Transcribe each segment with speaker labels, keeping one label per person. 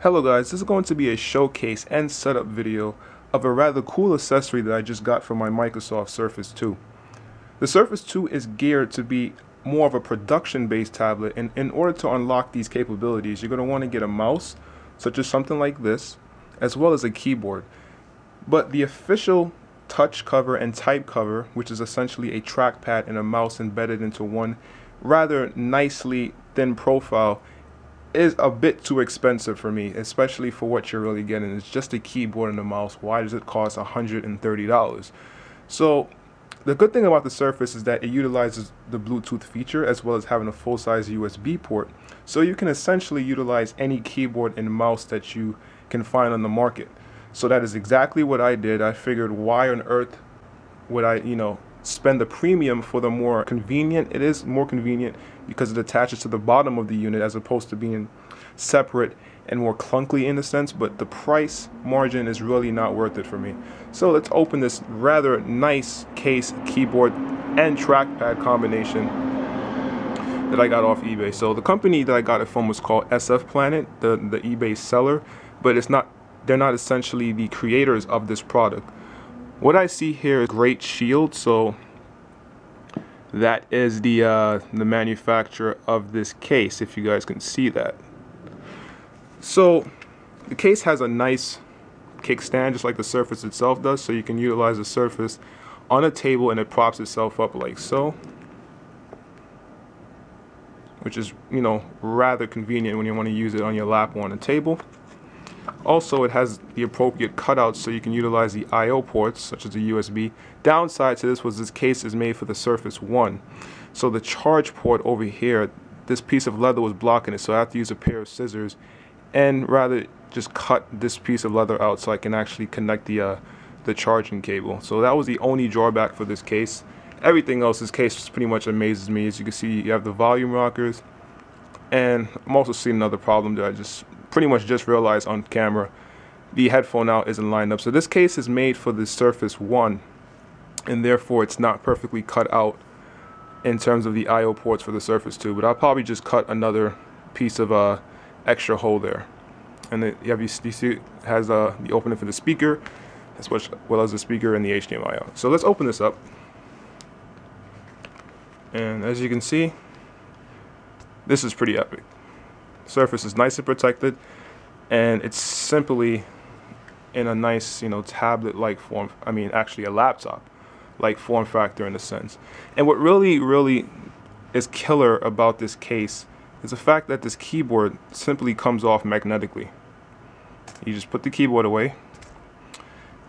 Speaker 1: Hello guys, this is going to be a showcase and setup video of a rather cool accessory that I just got from my Microsoft Surface 2. The Surface 2 is geared to be more of a production-based tablet, and in order to unlock these capabilities, you're going to want to get a mouse, such as something like this, as well as a keyboard. But the official touch cover and type cover, which is essentially a trackpad and a mouse embedded into one rather nicely thin profile, is a bit too expensive for me, especially for what you're really getting. It's just a keyboard and a mouse. Why does it cost $130? So the good thing about the Surface is that it utilizes the Bluetooth feature as well as having a full-size USB port, so you can essentially utilize any keyboard and mouse that you can find on the market. So that is exactly what I did. I figured, why on earth would I, spend the premium for the more convenient? It is more convenient because it attaches to the bottom of the unit as opposed to being separate and more clunky in a sense, but the price margin is really not worth it for me. So let's open this rather nice case, keyboard and trackpad combination that I got off eBay. So the company that I got it from was called SF Planet, the eBay seller, but they're not essentially the creators of this product. What I see here is Great Shield, so that is the manufacturer of this case, if you guys can see that. So the case has a nice kickstand, just like the Surface itself does, so you can utilize the Surface on a table and it props itself up like so, which is, rather convenient when you want to use it on your lap or on a table. Also, it has the appropriate cutouts so you can utilize the I/O ports, such as the USB. Downside to this was this case is made for the Surface 1. So the charge port over here, this piece of leather was blocking it, so I have to use a pair of scissors and rather just cut this piece of leather out so I can actually connect the charging cable. So that was the only drawback for this case. Everything else, this case just pretty much amazes me. As you can see, you have the volume rockers, and I'm also seeing another problem that I just pretty much just realized on camera. The headphone out isn't lined up. So this case is made for the Surface 1, and therefore it's not perfectly cut out in terms of the I/O ports for the Surface 2, but I'll probably just cut another piece of extra hole there. And you see it has the opening for the speaker as well as the speaker and the HDMI out. So let's open this up, and as you can see, this is pretty epic. Surface is nice and protected, and it's simply in a nice, tablet-like form. I mean, actually a laptop-like form factor in a sense. And what really is killer about this case is the fact that this keyboard simply comes off magnetically. You just put the keyboard away,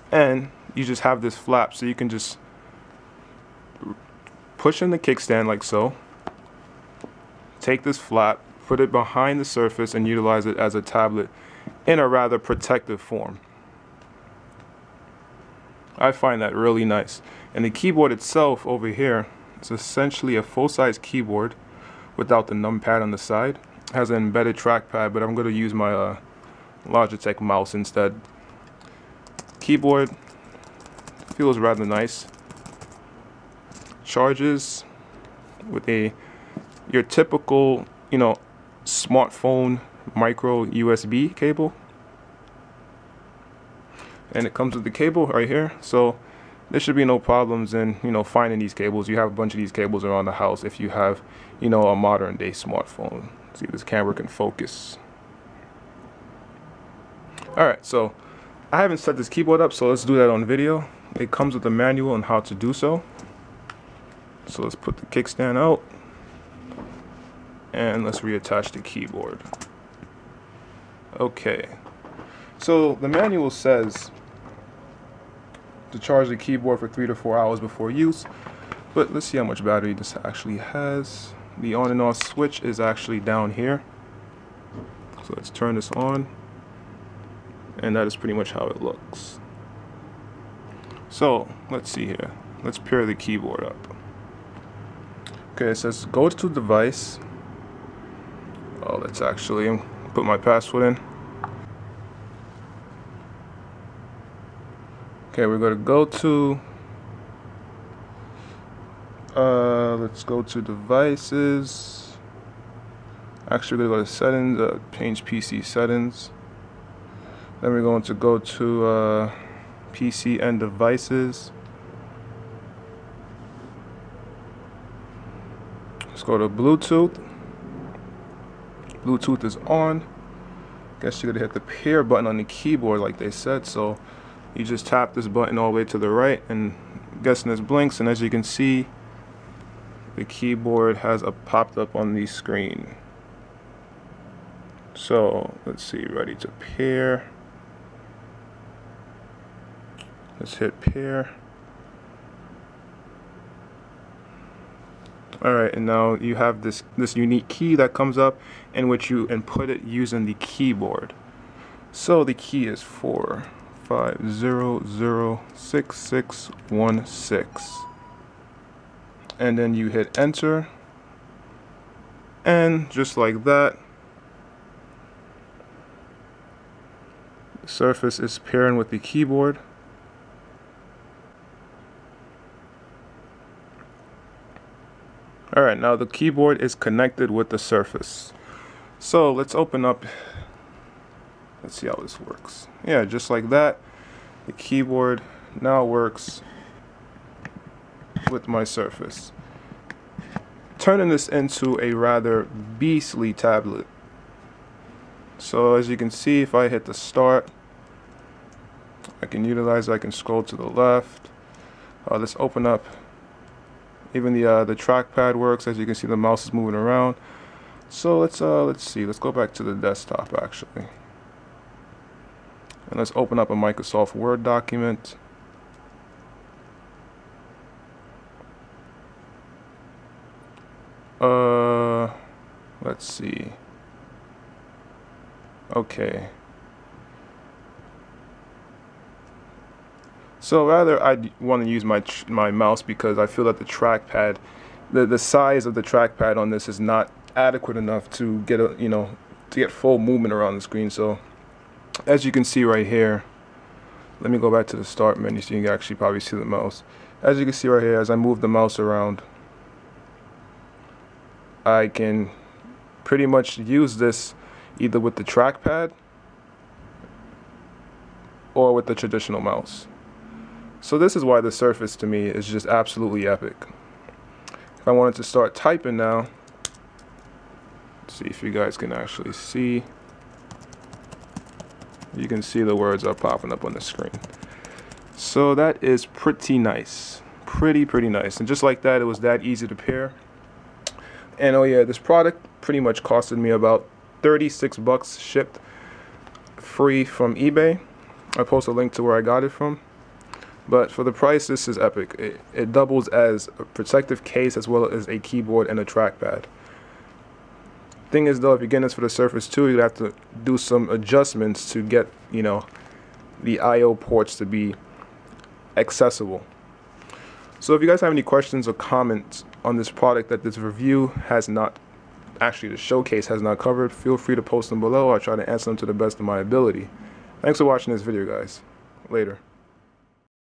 Speaker 1: and you just have this flap, so you can just push in the kickstand like so, take this flap, put it behind the Surface, and utilize it as a tablet in a rather protective form. I find that really nice. And the keyboard itself over here is essentially a full-size keyboard without the numpad on the side. It has an embedded trackpad, but I'm going to use my Logitech mouse instead. Keyboard feels rather nice. Charges with your typical, smartphone micro USB cable, and it comes with the cable right here, so there should be no problems in finding these cables. You have a bunch of these cables around the house if you have a modern day smartphone. See if this camera can focus. Alright, so I haven't set this keyboard up, so let's do that on video. It comes with a manual on how to do so. So let's put the kickstand out, and let's reattach the keyboard. Okay, so the manual says to charge the keyboard for 3 to 4 hours before use, but let's see how much battery this actually has. The on and off switch is actually down here, so let's turn this on, and that is pretty much how it looks. So let's see here, let's pair the keyboard up. Okay, it says go to device. Oh, let's actually put my password in. Okay, we're going to go to let's go to devices. Actually, we're going to go to settings, change PC settings. Then we're going to go to PC and devices. Let's go to Bluetooth. Bluetooth is on. Guess you're gonna hit the pair button on the keyboard like they said. So you just tap this button all the way to the right, and I'm guessing this blinks, and as you can see, the keyboard has popped up on the screen. So let's see, ready to pair. Let's hit pair. Alright, and now you have this unique key that comes up in which you input it using the keyboard. So the key is 45006616. And then you hit enter. And just like that, the Surface is pairing with the keyboard. Alright, now the keyboard is connected with the Surface. So let's open up, let's see how this works. Yeah, just like that, the keyboard now works with my Surface, turning this into a rather beastly tablet. So as you can see, if I hit the start, I can utilize it. I can scroll to the left. Let's open up. Even the trackpad works. As you can see, the mouse is moving around. So let's see. Let's go back to the desktop actually, and let's open up a Microsoft Word document. Let's see. Okay. So rather, I want to use my mouse because I feel that the trackpad, the size of the trackpad on this is not adequate enough to get to get full movement around the screen. So as you can see right here, let me go back to the start menu so you can actually probably see the mouse. As you can see right here, as I move the mouse around, I can pretty much use this either with the trackpad or with the traditional mouse. So this is why the Surface to me is just absolutely epic. If I wanted to start typing now, let's see if you guys can actually see. You can see the words are popping up on the screen. So that is pretty nice. Pretty nice. And just like that, it was that easy to pair. And oh yeah, this product pretty much costed me about 36 bucks shipped free from eBay. I post a link to where I got it from. But for the price, this is epic. It doubles as a protective case as well as a keyboard and a trackpad. Thing is though, if you're getting this for the Surface 2, you'd have to do some adjustments to get, the I/O ports to be accessible. So if you guys have any questions or comments on this product that this review has not, actually the showcase has not covered, feel free to post them below. I'll try to answer them to the best of my ability. Thanks for watching this video, guys. Later.